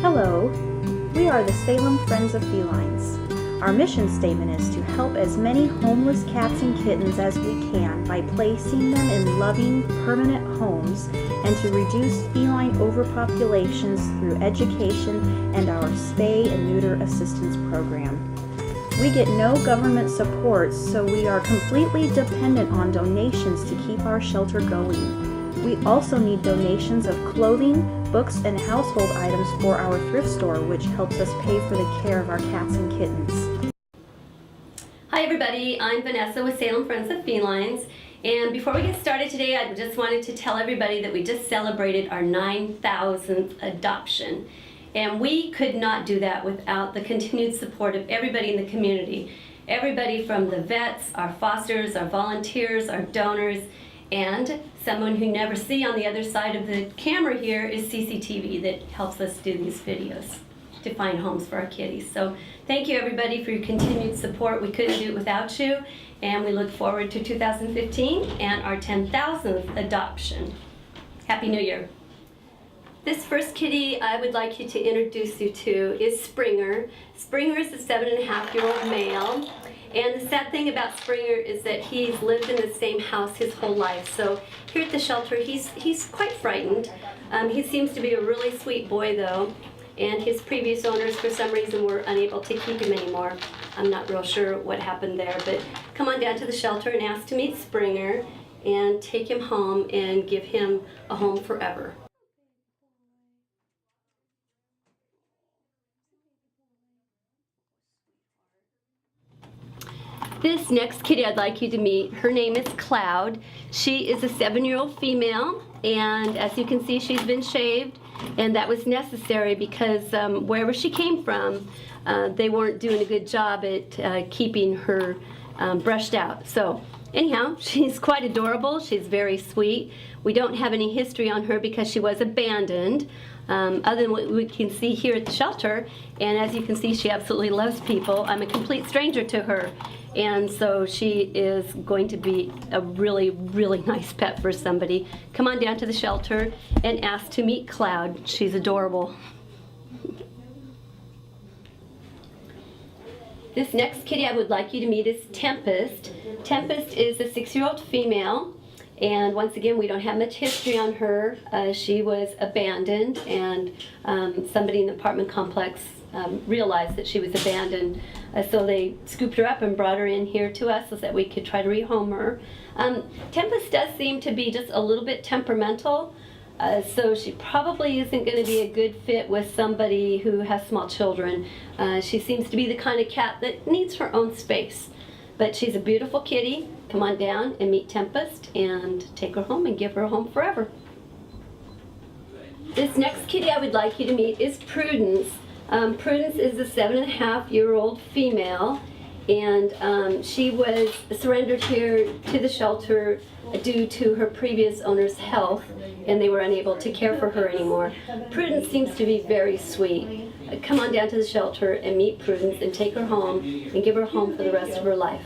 Hello, we are the Salem Friends of Felines. Our mission statement is to help as many homeless cats and kittens as we can by placing them in loving, permanent homes and to reduce feline overpopulations through education and our spay and neuter assistance program. We get no government support, so we are completely dependent on donations to keep our shelter going. We also need donations of clothing, books, and household items for our thrift store, which helps us pay for the care of our cats and kittens. Hi everybody, I'm Vanessa with Salem Friends of Felines, and before we get started today, I just wanted to tell everybody that we just celebrated our 9,000th adoption. And we could not do that without the continued support of everybody in the community. Everybody from the vets, our fosters, our volunteers, our donors, and someone who you never see on the other side of the camera here is CCTV that helps us do these videos to find homes for our kitties. So thank you everybody for your continued support. We couldn't do it without you, and we look forward to 2015 and our 10,000th adoption. Happy New Year. This first kitty I would like you to introduce you to is Springer. Springer is a 7.5-year-old male. And the sad thing about Springer is that he's lived in the same house his whole life. So here at the shelter, he's quite frightened. He seems to be a really sweet boy though. And his previous owners, for some reason, were unable to keep him anymore. I'm not real sure what happened there, but come on down to the shelter and ask to meet Springer and take him home and give him a home forever. This next kitty I'd like you to meet, her name is Cloud. She is a 7-year-old female, and as you can see, she's been shaved, and that was necessary because wherever she came from, they weren't doing a good job at keeping her brushed out. So anyhow, she's quite adorable. She's very sweet. We don't have any history on her because she was abandoned, other than what we can see here at the shelter. And as you can see, she absolutely loves people. I'm a complete stranger to her. And so she is going to be a really, really nice pet for somebody. Come on down to the shelter and ask to meet Cloud. She's adorable. This next kitty I would like you to meet is Tempest. Tempest is a 6-year-old female. And once again, we don't have much history on her. She was abandoned, and somebody in the apartment complex realized that she was abandoned. So they scooped her up and brought her in here to us so that we could try to rehome her. Tempest does seem to be just a little bit temperamental, so she probably isn't going to be a good fit with somebody who has small children. She seems to be the kind of cat that needs her own space. But she's a beautiful kitty. Come on down and meet Tempest and take her home and give her a home forever. This next kitty I would like you to meet is Prudence. Prudence is a 7.5-year-old female, and she was surrendered here to the shelter due to her previous owner's health, and they were unable to care for her anymore. Prudence seems to be very sweet. Come on down to the shelter and meet Prudence and take her home and give her a home for the rest of her life.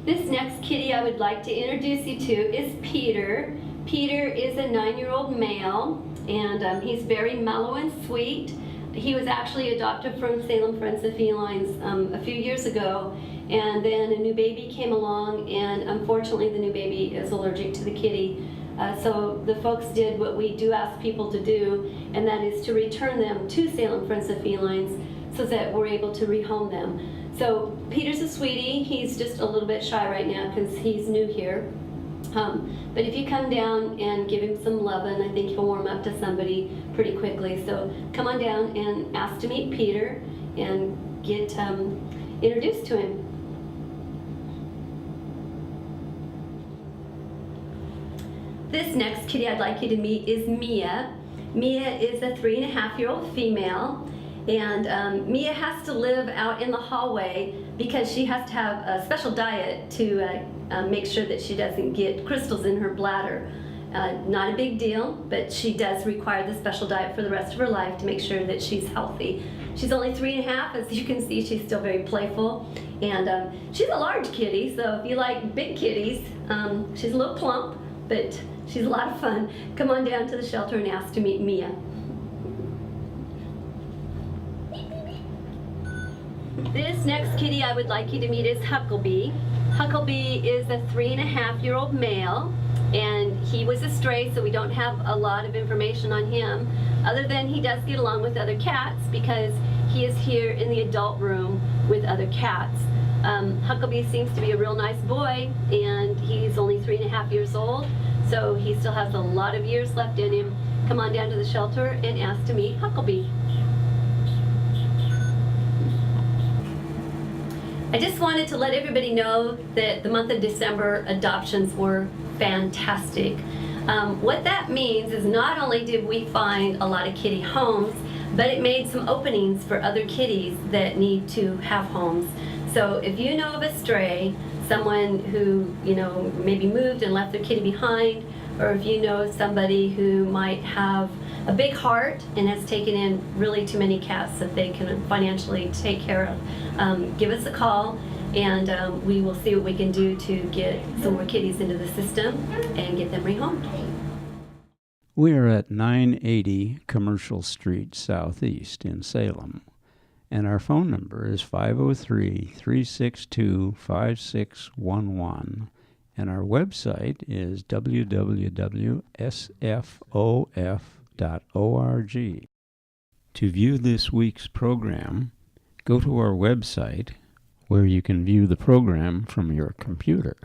This next kitty I would like to introduce you to is Peter. Peter is a 9-year-old male, and he's very mellow and sweet. He was actually adopted from Salem Friends of Felines a few years ago, and then a new baby came along, and unfortunately the new baby is allergic to the kitty. So the folks did what we do ask people to do, and that is to return them to Salem Friends of Felines so that we're able to rehome them. So Peter's a sweetie. He's just a little bit shy right now because he's new here. But if you come down and give him some loving, I think he'll warm up to somebody pretty quickly. So come on down and ask to meet Peter and get introduced to him. This next kitty I'd like you to meet is Mia. Mia is a 3.5-year-old female, and Mia has to live out in the hallway because she has to have a special diet to make sure that she doesn't get crystals in her bladder. Not a big deal, but she does require the special diet for the rest of her life to make sure that she's healthy. She's only 3.5, as you can see. She's still very playful, and she's a large kitty, so if you like big kitties, she's a little plump, but She's a lot of fun. Come on down to the shelter and ask to meet Mia. This next kitty I would like you to meet is Huckabee. Huckabee is a 3.5-year-old male, and he was a stray, so we don't have a lot of information on him, other than he does get along with other cats because he is here in the adult room with other cats. Huckabee seems to be a real nice boy, and he's only 3.5 years old, so he still has a lot of years left in him. Come on down to the shelter and ask to meet Huckabee. I just wanted to let everybody know that the month of December adoptions were fantastic. What that means is not only did we find a lot of kitty homes, but it made some openings for other kitties that need to have homes. So if you know of a stray, someone who, maybe moved and left their kitty behind, or if you know somebody who might have a big heart and has taken in really too many cats that they can financially take care of, give us a call, and we will see what we can do to get some more kitties into the system and get them rehomed. We are at 980 Commercial Street Southeast in Salem, and our phone number is 503-362-5611, and our website is www.sfof.org. To view this week's program, go to our website where you can view the program from your computer.